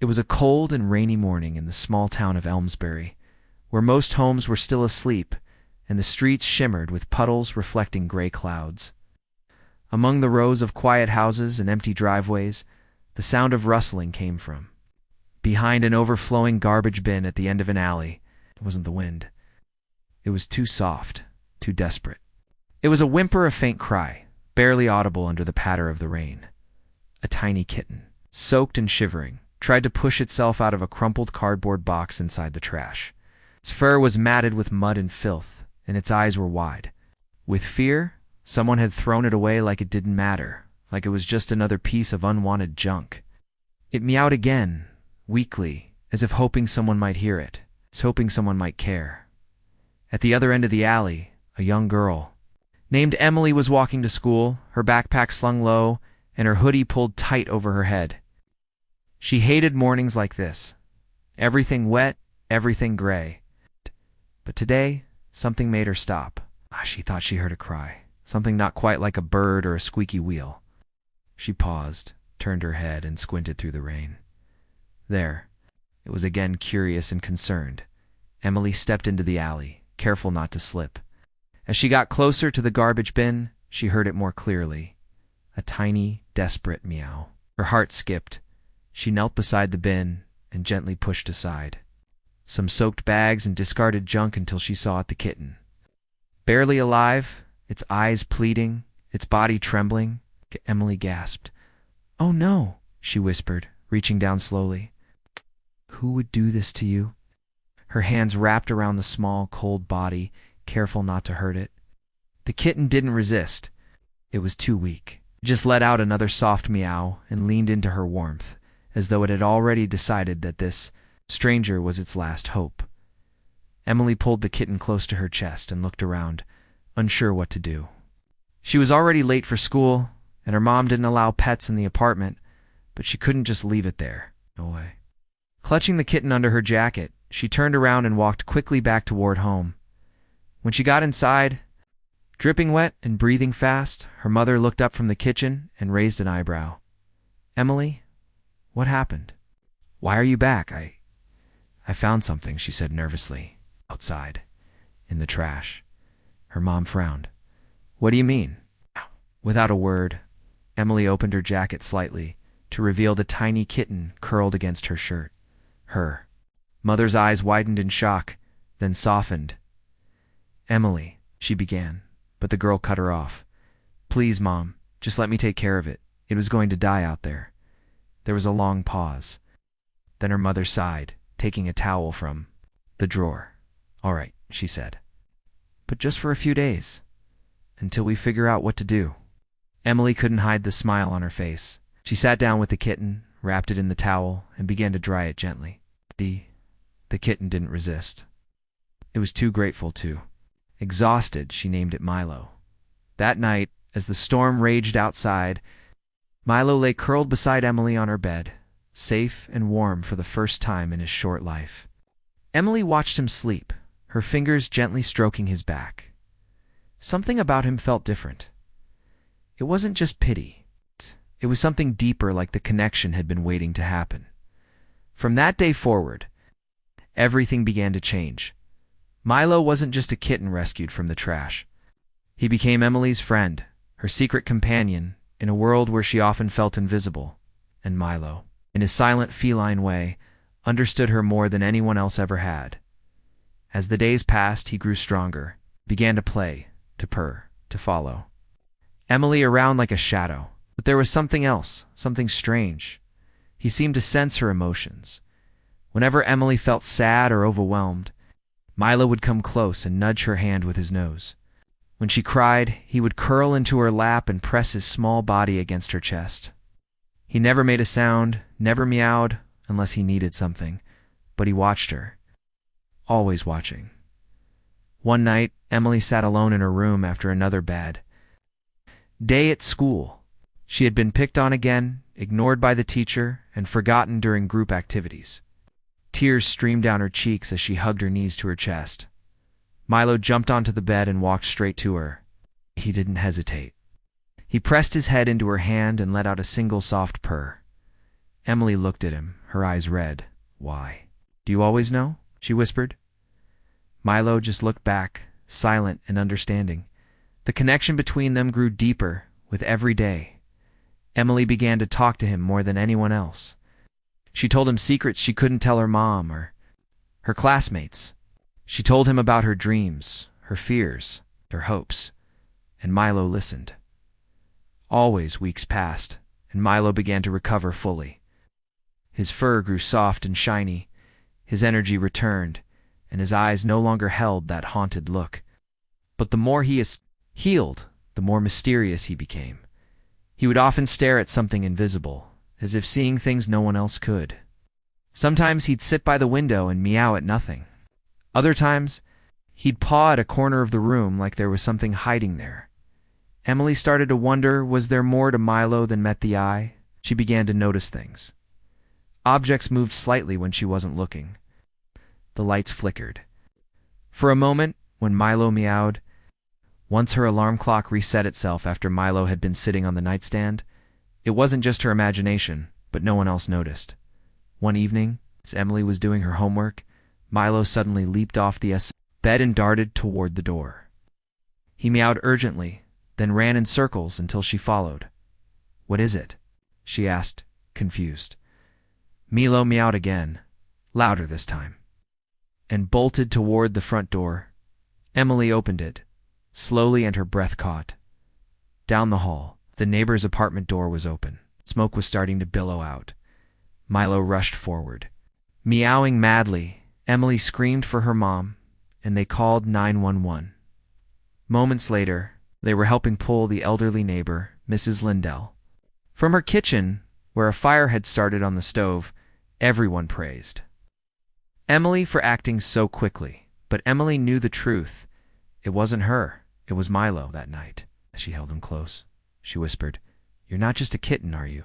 It was a cold and rainy morning in the small town of Elmsbury, where most homes were still asleep and the streets shimmered with puddles reflecting gray clouds. Among the rows of quiet houses and empty driveways, the sound of rustling came from behind an overflowing garbage bin at the end of an alley. It wasn't the wind. It was too soft, too desperate. It was a whimper, a faint cry, barely audible under the patter of the rain. A tiny kitten, soaked and shivering, tried to push itself out of a crumpled cardboard box inside the trash. Its fur was matted with mud and filth, and its eyes were wide. With fear, someone had thrown it away like it didn't matter, like it was just another piece of unwanted junk. It meowed again, weakly, as if hoping someone might hear it, as hoping someone might care. At the other end of the alley, a young girl named Emily was walking to school, her backpack slung low and her hoodie pulled tight over her head. She hated mornings like this. Everything wet, everything gray. But today, something made her stop. She thought she heard a cry, something not quite like a bird or a squeaky wheel. She paused, turned her head, and squinted through the rain. There, it was again curious and concerned. Emily stepped into the alley, careful not to slip. As she got closer to the garbage bin, she heard it more clearly. A tiny, desperate meow. Her heart skipped. She knelt beside the bin and gently pushed aside some soaked bags and discarded junk until she saw the kitten. Barely alive, its eyes pleading, its body trembling, Emily gasped. "Oh no," she whispered, reaching down slowly. "Who would do this to you?" Her hands wrapped around the small, cold body, careful not to hurt it. The kitten didn't resist. It was too weak. It just let out another soft meow and leaned into her warmth, as though it had already decided that this stranger was its last hope. Emily pulled the kitten close to her chest and looked around, unsure what to do. She was already late for school, and her mom didn't allow pets in the apartment, but she couldn't just leave it there. No way. Clutching the kitten under her jacket, she turned around and walked quickly back toward home. When she got inside, dripping wet and breathing fast, her mother looked up from the kitchen and raised an eyebrow. "Emily, what happened? Why are you back?" I found something," she said nervously. "Outside. In the trash." Her mom frowned. "What do you mean?" Without a word, Emily opened her jacket slightly to reveal the tiny kitten curled against her shirt. Her mother's eyes widened in shock, then softened. "Emily," she began, but the girl cut her off. "Please, Mom, just let me take care of it. It was going to die out there." There was a long pause. Then her mother sighed, taking a towel from the drawer. "All right," she said. "But just for a few days, until we figure out what to do." Emily couldn't hide the smile on her face. She sat down with the kitten, wrapped it in the towel, and began to dry it gently. The kitten didn't resist. It was too grateful to. Exhausted, she named it Milo. That night, as the storm raged outside, Milo lay curled beside Emily on her bed, safe and warm for the first time in his short life. Emily watched him sleep, her fingers gently stroking his back. Something about him felt different. It wasn't just pity. It was something deeper, like the connection had been waiting to happen. From that day forward, everything began to change. Milo wasn't just a kitten rescued from the trash. He became Emily's friend, her secret companion, in a world where she often felt invisible. And Milo, in his silent feline way, understood her more than anyone else ever had. As the days passed, he grew stronger, began to play, to purr, to follow Emily around like a shadow. But there was something else, something strange. He seemed to sense her emotions. Whenever Emily felt sad or overwhelmed, Milo would come close and nudge her hand with his nose. When she cried, he would curl into her lap and press his small body against her chest. He never made a sound, never meowed, unless he needed something, but he watched her, always watching. One night, Emily sat alone in her room after another bad day at school. She had been picked on again, ignored by the teacher, and forgotten during group activities. Tears streamed down her cheeks as she hugged her knees to her chest. Milo jumped onto the bed and walked straight to her. He didn't hesitate. He pressed his head into her hand and let out a single soft purr. Emily looked at him, her eyes red. "Why? Do you always know?" she whispered. Milo just looked back, silent and understanding. The connection between them grew deeper with every day. Emily began to talk to him more than anyone else. She told him secrets she couldn't tell her mom or her classmates. She told him about her dreams, her fears, her hopes, and Milo listened. Always weeks passed, and Milo began to recover fully. His fur grew soft and shiny, his energy returned, and his eyes no longer held that haunted look. But the more he healed, the more mysterious he became. He would often stare at something invisible, as if seeing things no one else could. Sometimes he'd sit by the window and meow at nothing. Other times, he'd paw at a corner of the room like there was something hiding there. Emily started to wonder, was there more to Milo than met the eye? She began to notice things. Objects moved slightly when she wasn't looking. The lights flickered. For a moment, when Milo meowed, once her alarm clock reset itself after Milo had been sitting on the nightstand, it wasn't just her imagination, but no one else noticed. One evening, as Emily was doing her homework, Milo suddenly leaped off the bed and darted toward the door. He meowed urgently, then ran in circles until she followed. "What is it?" she asked, confused. Milo meowed again, louder this time, and bolted toward the front door. Emily opened it, slowly, and her breath caught. Down the hall, the neighbor's apartment door was open. Smoke was starting to billow out. Milo rushed forward. Meowing madly, Emily screamed for her mom, and they called 911. Moments later, they were helping pull the elderly neighbor, Mrs. Lindell. From her kitchen, where a fire had started on the stove, everyone praised Emily for acting so quickly. But Emily knew the truth. It wasn't her. It was Milo that night. As she held him close, she whispered, "You're not just a kitten, are you?"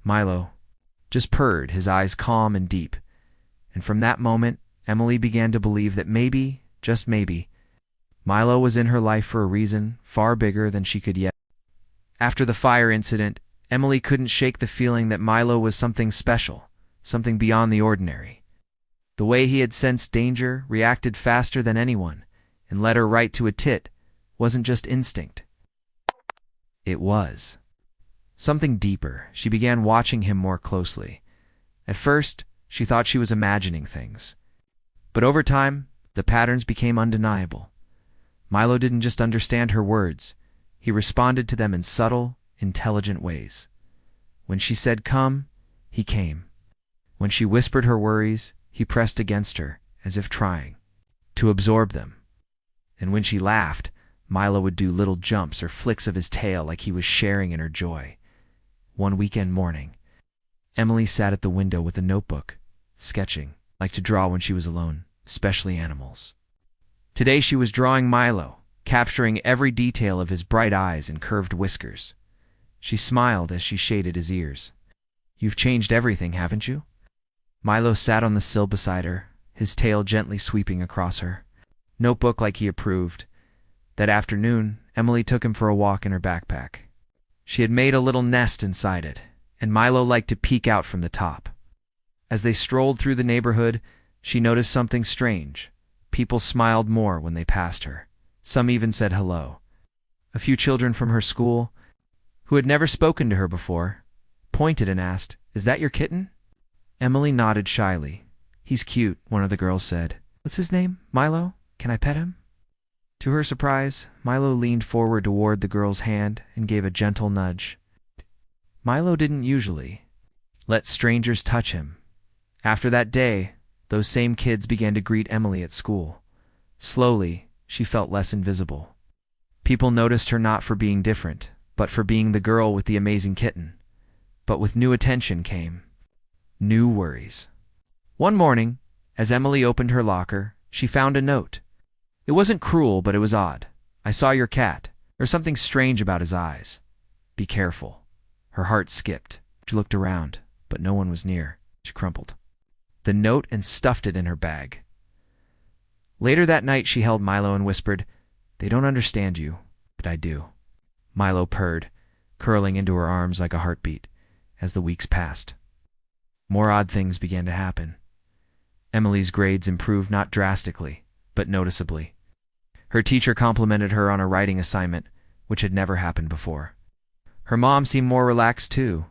Milo just purred, his eyes calm and deep. And from that moment, Emily began to believe that maybe, just maybe, Milo was in her life for a reason far bigger than she could yet. After the fire incident, Emily couldn't shake the feeling that Milo was something special, something beyond the ordinary. The way he had sensed danger, reacted faster than anyone, and led her right to a tit, wasn't just instinct. It was something deeper. She began watching him more closely. At first, she thought she was imagining things. But over time, the patterns became undeniable. Milo didn't just understand her words. He responded to them in subtle, intelligent ways. When she said come, he came. When she whispered her worries, he pressed against her, as if trying to absorb them. And when she laughed, Milo would do little jumps or flicks of his tail like he was sharing in her joy. One weekend morning, Emily sat at the window with a notebook, sketching, like to draw when she was alone, especially animals. Today she was drawing Milo, capturing every detail of his bright eyes and curved whiskers. She smiled as she shaded his ears. "You've changed everything, haven't you?" Milo sat on the sill beside her, his tail gently sweeping across her notebook like he approved. That afternoon, Emily took him for a walk in her backpack. She had made a little nest inside it, and Milo liked to peek out from the top. As they strolled through the neighborhood, she noticed something strange. People smiled more when they passed her. Some even said hello. A few children from her school, who had never spoken to her before, pointed and asked, "Is that your kitten?" Emily nodded shyly. "He's cute," one of the girls said. "What's his name? Milo? Can I pet him?" To her surprise, Milo leaned forward toward the girl's hand and gave a gentle nudge. Milo didn't usually let strangers touch him. After that day, those same kids began to greet Emily at school. Slowly, she felt less invisible. People noticed her not for being different, but for being the girl with the amazing kitten. But with new attention came new worries. One morning, as Emily opened her locker, she found a note. It wasn't cruel, but it was odd. "I saw your cat. There's something strange about his eyes. Be careful." Her heart skipped. She looked around, but no one was near. She crumpled the note and stuffed it in her bag. Later that night, she held Milo and whispered, "They don't understand you, but I do." Milo purred, curling into her arms like a heartbeat as the weeks passed. More odd things began to happen. Emily's grades improved not drastically, but noticeably. Her teacher complimented her on a writing assignment, which had never happened before. Her mom seemed more relaxed too.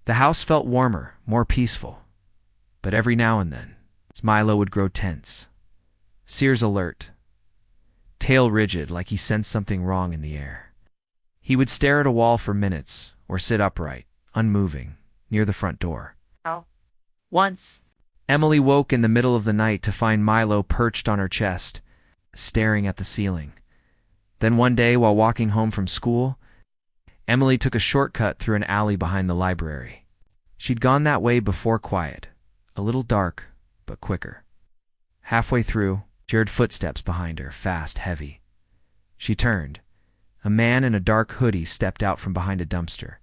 The house felt warmer, more peaceful. But every now and then, Milo would grow tense. Sears alert. Tail rigid like he sensed something wrong in the air. He would stare at a wall for minutes, or sit upright, unmoving, near the front door. Once, Emily woke in the middle of the night to find Milo perched on her chest, staring at the ceiling. Then one day, while walking home from school, Emily took a shortcut through an alley behind the library. She'd gone that way before, quiet, a little dark, but quicker. Halfway through, she heard footsteps behind her, fast, heavy. She turned. A man in a dark hoodie stepped out from behind a dumpster.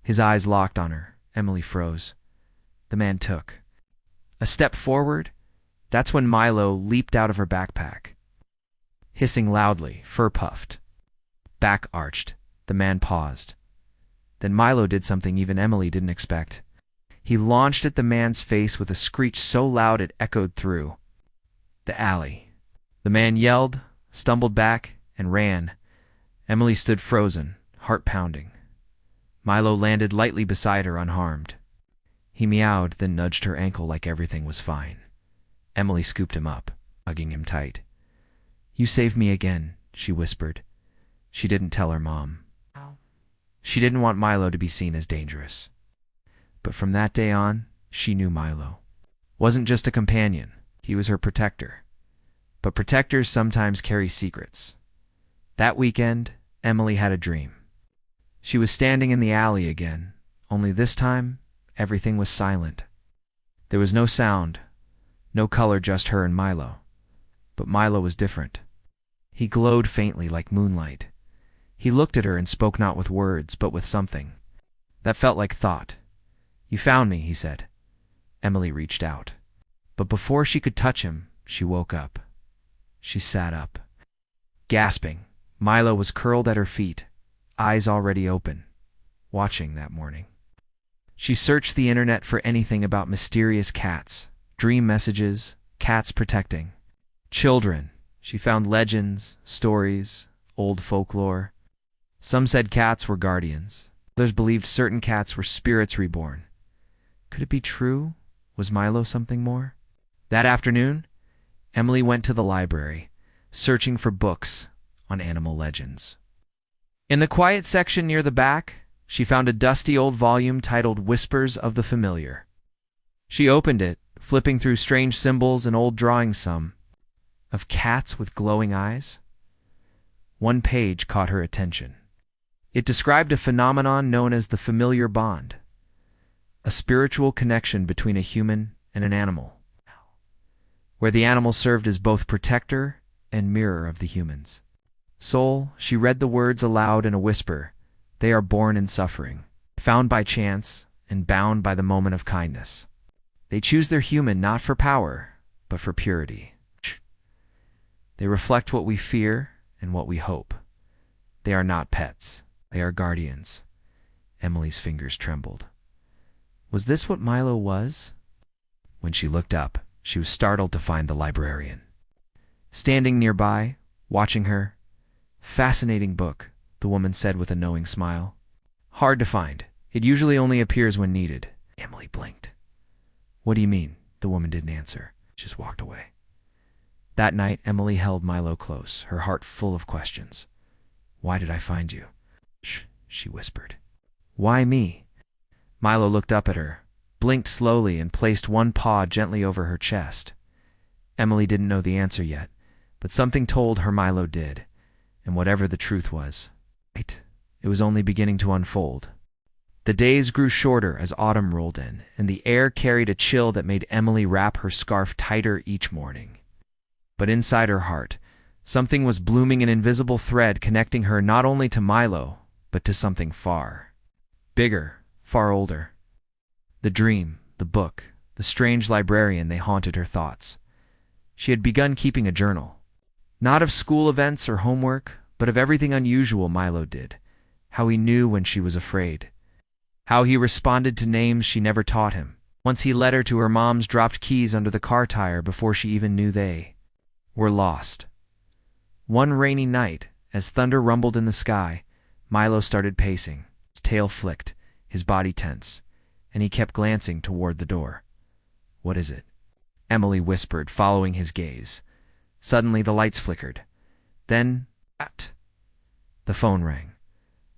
His eyes locked on her. Emily froze. The man took a step forward. That's when Milo leaped out of her backpack. Hissing loudly, fur puffed. Back arched. The man paused. Then Milo did something even Emily didn't expect. He launched at the man's face with a screech so loud it echoed through the alley. The man yelled, stumbled back, and ran. Emily stood frozen, heart pounding. Milo landed lightly beside her, unharmed. He meowed, then nudged her ankle like everything was fine. Emily scooped him up, hugging him tight. "You saved me again," she whispered. She didn't tell her mom. She didn't want Milo to be seen as dangerous. But from that day on, she knew Milo wasn't just a companion. He was her protector. But protectors sometimes carry secrets. That weekend, Emily had a dream. She was standing in the alley again, only this time, everything was silent. There was no sound, no color, just her and Milo. But Milo was different. He glowed faintly like moonlight. He looked at her and spoke not with words, but with something that felt like thought. "You found me," he said. Emily reached out. But before she could touch him, she woke up. She sat up. Gasping, Milo was curled at her feet, eyes already open, watching that morning. She searched the internet for anything about mysterious cats, dream messages, cats protecting children. She found legends, stories, old folklore. Some said cats were guardians. Others believed certain cats were spirits reborn. Could it be true? Was Milo something more? That afternoon, Emily went to the library, searching for books on animal legends. In the quiet section near the back, she found a dusty old volume titled Whispers of the Familiar. She opened it, flipping through strange symbols and old drawings, some of cats with glowing eyes. One page caught her attention. It described a phenomenon known as the familiar bond, a spiritual connection between a human and an animal, where the animal served as both protector and mirror of the human's soul. She read the words aloud in a whisper. They are born in suffering, found by chance, and bound by the moment of kindness. They choose their human not for power, but for purity. They reflect what we fear and what we hope. They are not pets. They are guardians. Emily's fingers trembled. Was this what Milo was? When she looked up, she was startled to find the librarian standing nearby, watching her. "Fascinating book," the woman said with a knowing smile. "Hard to find. It usually only appears when needed." Emily blinked. "What do you mean?" The woman didn't answer, just walked away. That night, Emily held Milo close, her heart full of questions. "Why did I find you?" "Shh," she whispered. "Why me?" Milo looked up at her, blinked slowly, and placed one paw gently over her chest. Emily didn't know the answer yet, but something told her Milo did, and whatever the truth was, it was only beginning to unfold. The days grew shorter as autumn rolled in, and the air carried a chill that made Emily wrap her scarf tighter each morning. But inside her heart, something was blooming, an invisible thread connecting her not only to Milo, but to something far bigger, far older. The dream, the book, the strange librarian, they haunted her thoughts. She had begun keeping a journal, not of school events or homework, but of everything unusual Milo did, how he knew when she was afraid, how he responded to names she never taught him, Once he led her to her mom's dropped keys under the car tire before she even knew they were lost. One rainy night, as thunder rumbled in the sky, Milo started pacing. His tail flicked, his body tense, and he kept glancing toward the door. "What is it?" Emily whispered, following his gaze. Suddenly the lights flickered. Then, the phone rang.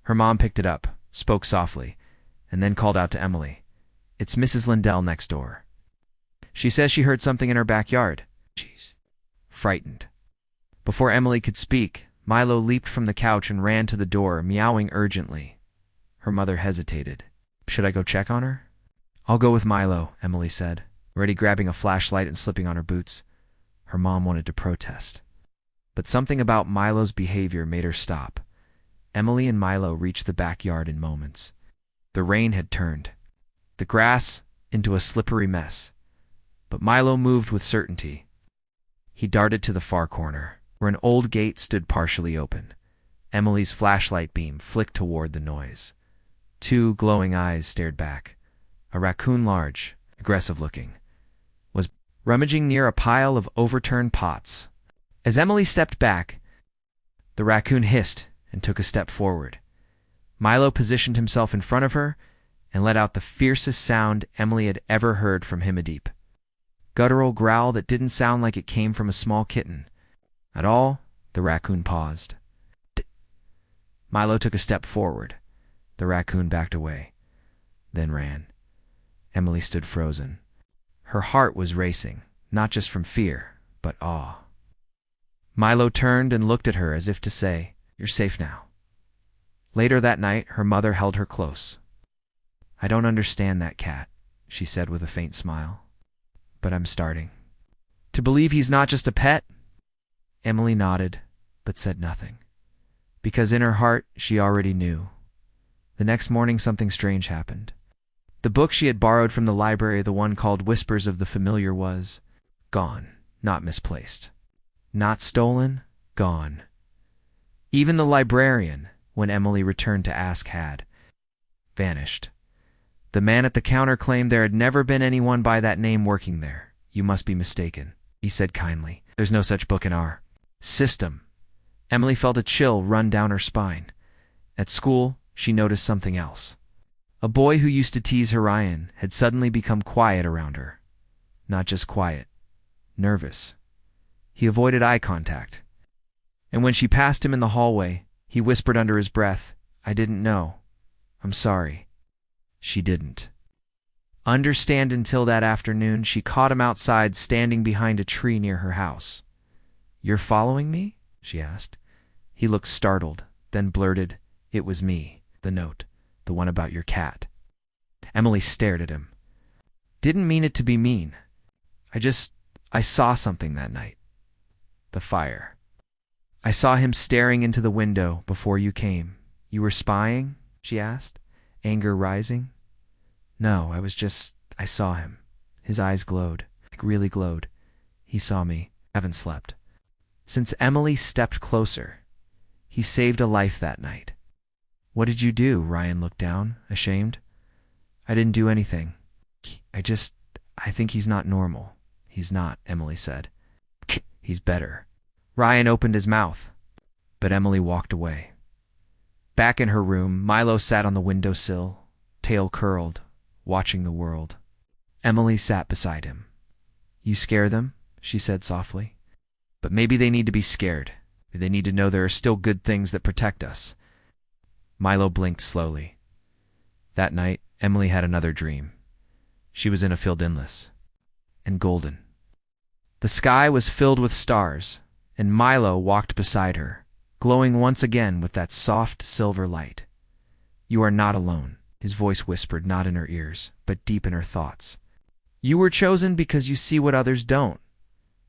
Her mom picked it up, spoke softly, and then called out to Emily. "It's Mrs. Lindell next door. She says she heard something in her backyard." She's frightened. Before Emily could speak, Milo leaped from the couch and ran to the door, meowing urgently. Her mother hesitated. "Should I go check on her?" "I'll go with Milo," Emily said, already grabbing a flashlight and slipping on her boots. Her mom wanted to protest, but something about Milo's behavior made her stop. Emily and Milo reached the backyard in moments. The rain had turned the grass into a slippery mess, but Milo moved with certainty. He darted to the far corner, where an old gate stood partially open. Emily's flashlight beam flicked toward the noise. Two glowing eyes stared back. A raccoon, large, aggressive-looking, was rummaging near a pile of overturned pots. As Emily stepped back, the raccoon hissed and took a step forward. Milo positioned himself in front of her and let out the fiercest sound Emily had ever heard from him, a deep, guttural growl that didn't sound like it came from a small kitten. At all, the raccoon paused. Milo took a step forward. The raccoon backed away, then ran. Emily stood frozen. Her heart was racing, not just from fear, but awe. Milo turned and looked at her as if to say, "You're safe now." Later that night, her mother held her close. "I don't understand that cat," she said with a faint smile, "but I'm starting to believe he's not just a pet." Emily nodded, but said nothing, because in her heart she already knew. The next morning something strange happened. The book she had borrowed from the library, the one called Whispers of the Familiar, was gone, not misplaced. Not stolen, gone. Even the librarian, when Emily returned to ask, had vanished. The man at the counter claimed there had never been anyone by that name working there. "You must be mistaken," he said kindly. "There's no such book in our system." Emily felt a chill run down her spine. At school, she noticed something else. A boy who used to tease her, Ryan, had suddenly become quiet around her. Not just quiet, nervous. He avoided eye contact. And when she passed him in the hallway, he whispered under his breath, "I didn't know. I'm sorry." She didn't understand until that afternoon she caught him outside, standing behind a tree near her house. "You're following me?" she asked. He looked startled, then blurted, "It was me, the note, the one about your cat." Emily stared at him. "Didn't mean it to be mean. I saw something that night. The fire. I saw him staring into the window before you came." "You were spying?" she asked, anger rising. "No, I saw him." His eyes glowed, like really glowed. "He saw me. Haven't slept." Since Emily stepped closer, he saved a life that night. "What did you do?" Ryan looked down, ashamed. "I didn't do anything. I think he's not normal." "He's not," Emily said. "He's better." Ryan opened his mouth, but Emily walked away. Back in her room, Milo sat on the windowsill, tail curled, watching the world. Emily sat beside him. "You scare them," she said softly. "But maybe they need to be scared. They need to know there are still good things that protect us." Milo blinked slowly. That night, Emily had another dream. She was in a field endless and golden. The sky was filled with stars, and Milo walked beside her, glowing once again with that soft silver light. "You are not alone," his voice whispered, not in her ears, but deep in her thoughts. "You were chosen because you see what others don't,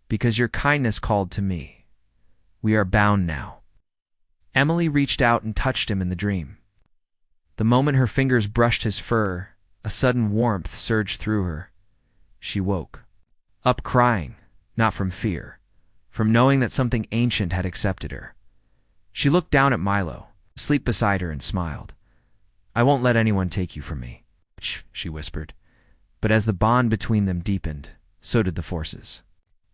because your kindness called to me. We are bound now." Emily reached out and touched him in the dream. The moment her fingers brushed his fur, a sudden warmth surged through her. She woke up crying, not from fear, from knowing that something ancient had accepted her. She looked down at Milo, asleep beside her, and smiled. "I won't let anyone take you from me," she whispered. But as the bond between them deepened, so did the forces.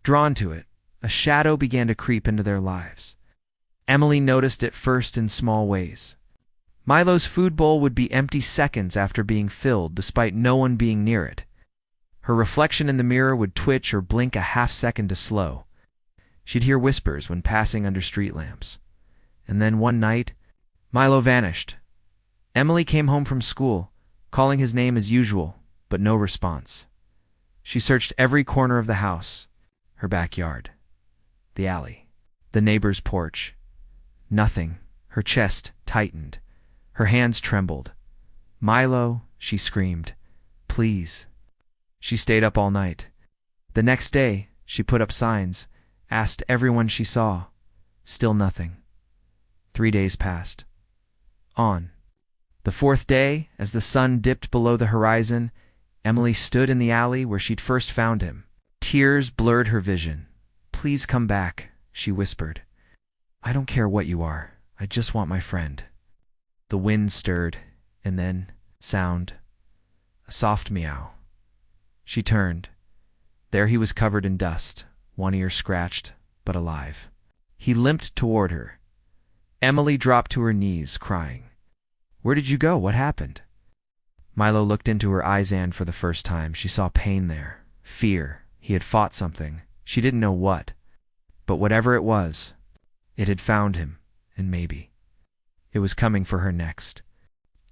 Drawn to it, a shadow began to creep into their lives. Emily noticed it first in small ways. Milo's food bowl would be empty seconds after being filled, despite no one being near it. Her reflection in the mirror would twitch or blink a half-second to slow. She'd hear whispers when passing under street lamps. And then one night, Milo vanished. Emily came home from school, calling his name as usual, but no response. She searched every corner of the house, her backyard, the alley, the neighbor's porch. Nothing. Her chest tightened. Her hands trembled. "Milo," she screamed. "Please." She stayed up all night. The next day, she put up signs, asked everyone she saw. Still nothing. 3 days passed. On. The fourth day, as the sun dipped below the horizon, Emily stood in the alley where she'd first found him. Tears blurred her vision. "Please come back," she whispered. "I don't care what you are. I just want my friend." The wind stirred, and then sound. A soft meow. She turned. There he was covered in dust, one ear scratched, but alive. He limped toward her. Emily dropped to her knees, crying. "Where did you go? What happened?" Milo looked into her eyes, and for the first time, she saw pain there. Fear. He had fought something. She didn't know what. But whatever it was, it had found him, and maybe it was coming for her next.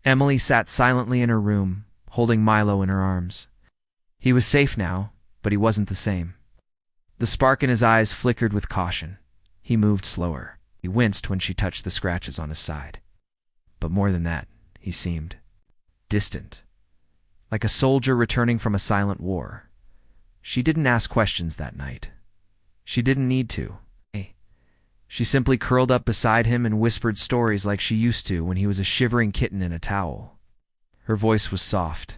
Emily sat silently in her room, holding Milo in her arms. He was safe now, but he wasn't the same. The spark in his eyes flickered with caution. He moved slower. He winced when she touched the scratches on his side. But more than that, he seemed distant, like a soldier returning from a silent war. She didn't ask questions that night. She didn't need to. She simply curled up beside him and whispered stories like she used to when he was a shivering kitten in a towel. Her voice was soft,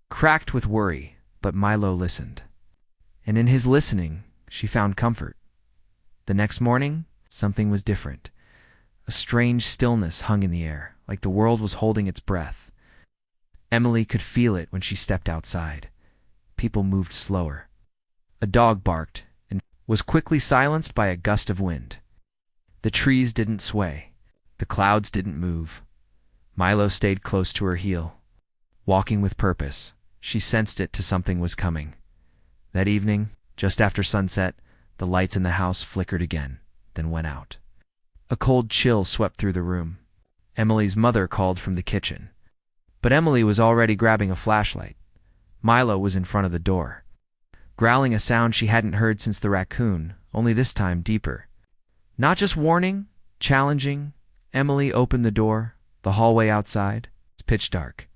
cracked with worry, but Milo listened. And in his listening, she found comfort. The next morning, something was different. A strange stillness hung in the air, like the world was holding its breath. Emily could feel it when she stepped outside. People moved slower. A dog barked and was quickly silenced by a gust of wind. The trees didn't sway. The clouds didn't move. Milo stayed close to her heel. Walking with purpose, she sensed it to something was coming. That evening, just after sunset, the lights in the house flickered again, then went out. A cold chill swept through the room. Emily's mother called from the kitchen. But Emily was already grabbing a flashlight. Milo was in front of the door, growling a sound she hadn't heard since the raccoon, only this time deeper. Not just warning, challenging. Emily opened the door, the hallway outside. It's pitch dark.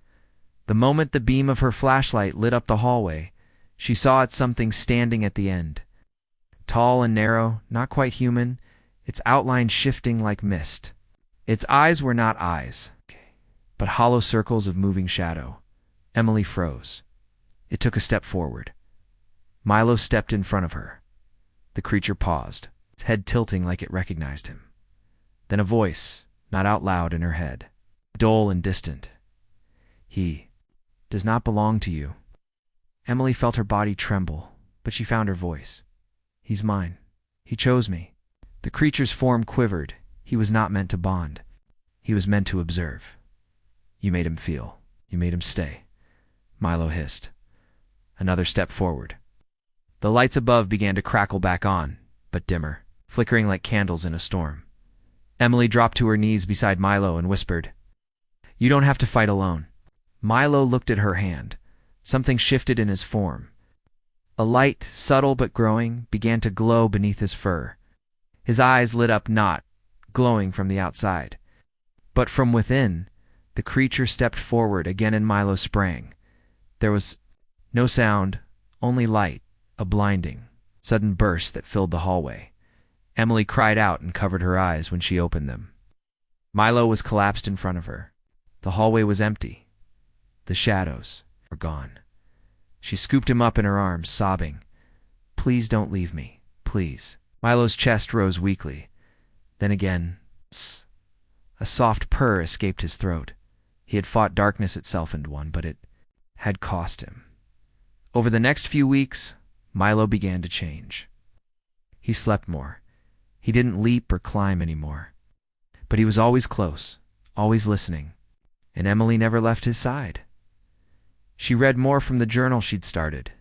The moment the beam of her flashlight lit up the hallway, she saw it something standing at the end. Tall and narrow, not quite human, its outline shifting like mist. Its eyes were not eyes, but hollow circles of moving shadow. Emily froze. It took a step forward. Milo stepped in front of her. The creature paused, its head tilting like it recognized him. Then a voice, not out loud, in her head, dull and distant. "He does not belong to you." Emily felt her body tremble, but she found her voice. "He's mine. He chose me." The creature's form quivered. He was not meant to bond. He was meant to observe. "You made him feel. You made him stay," Milo hissed. Another step forward. The lights above began to crackle back on, but dimmer, flickering like candles in a storm. Emily dropped to her knees beside Milo and whispered, "You don't have to fight alone." Milo looked at her hand. Something shifted in his form. A light, subtle but growing, began to glow beneath his fur. His eyes lit up, not glowing from the outside, but from within. The creature stepped forward again and Milo sprang. There was no sound, only light, a blinding, sudden burst that filled the hallway. Emily cried out and covered her eyes when she opened them. Milo was collapsed in front of her. The hallway was empty. The shadows were gone. She scooped him up in her arms, sobbing, "Please don't leave me, please." Milo's chest rose weakly. Then again, "Sss." A soft purr escaped his throat. He had fought darkness itself into one, but it had cost him. Over the next few weeks, Milo began to change. He slept more. He didn't leap or climb anymore. But he was always close, always listening, and Emily never left his side. She read more from the journal she'd started.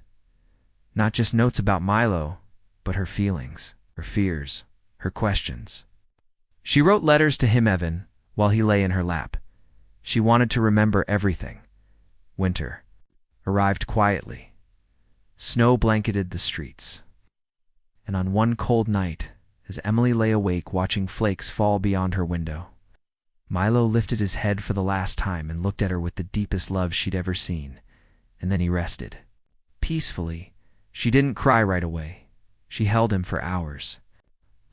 Not just notes about Milo, but her feelings, her fears, her questions. She wrote letters to him, Evan, while he lay in her lap. She wanted to remember everything. Winter arrived quietly. Snow blanketed the streets. And on one cold night, as Emily lay awake watching flakes fall beyond her window, Milo lifted his head for the last time and looked at her with the deepest love she'd ever seen, and then he rested. Peacefully, she didn't cry right away. She held him for hours.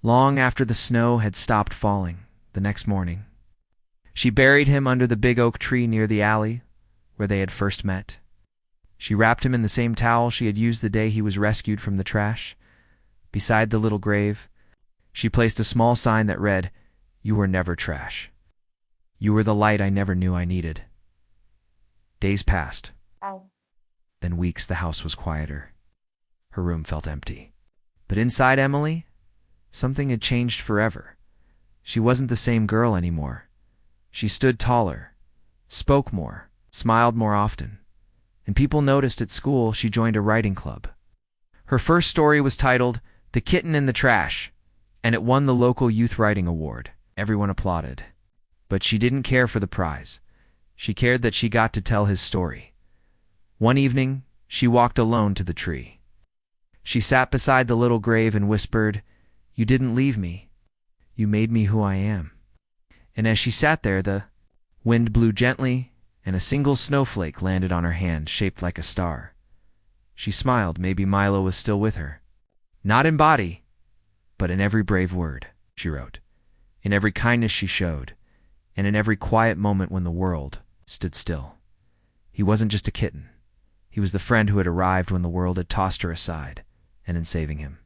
Long after the snow had stopped falling, the next morning, she buried him under the big oak tree near the alley where they had first met. She wrapped him in the same towel she had used the day he was rescued from the trash. Beside the little grave, she placed a small sign that read, "You were never trash. You were the light I never knew I needed." Days passed. Then weeks. The house was quieter. Her room felt empty. But inside Emily, something had changed forever. She wasn't the same girl anymore. She stood taller, spoke more, smiled more often. And people noticed at school she joined a writing club. Her first story was titled "The Kitten in the Trash," and it won the local youth writing award. Everyone applauded. But she didn't care for the prize. She cared that she got to tell his story. One evening, she walked alone to the tree. She sat beside the little grave and whispered, "You didn't leave me. You made me who I am." And as she sat there, the wind blew gently, and a single snowflake landed on her hand, shaped like a star. She smiled. Maybe Milo was still with her. Not in body, but in every brave word she wrote, in every kindness she showed, and in every quiet moment when the world stood still. He wasn't just a kitten. He was the friend who had arrived when the world had tossed her aside, and in saving him,